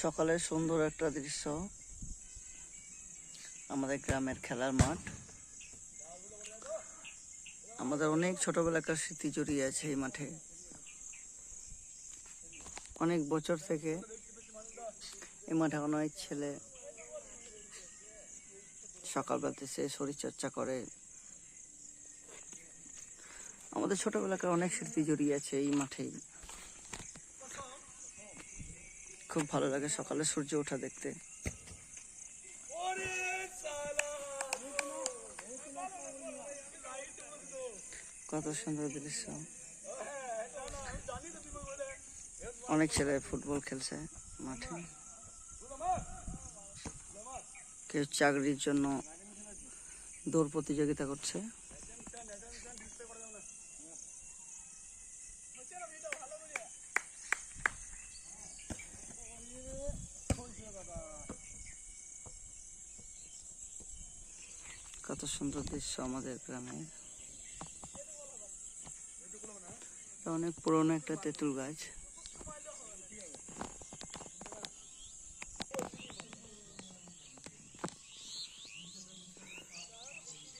সকালের সুন্দর একটা দৃশ্য, আমাদের গ্রামের খেলার মাঠ। আমাদের অনেক ছোটবেলাকার স্মৃতি জড়িয়ে আছে এই মাঠে। অনেক বছর থেকে এই মাঠে অনেক ছেলে সকালবেলাতে সে শরীরচর্চা করে। আমাদের ছোটবেলাকার অনেক স্মৃতি জড়িয়ে আছে এই মাঠেই। খুব ভালো লাগে সকালে সূর্য ওঠা দেখতে। কত সুন্দর দৃশ্য। অনেক ছেলে ফুটবল খেলছে মাঠে। কেউ চাকরির জন্য দৌড় প্রতিযোগিতা করছে। কত সুন্দর দৃশ্য আমাদের গ্রামে। অনেক পুরনো একটা তেঁতুল গাছ।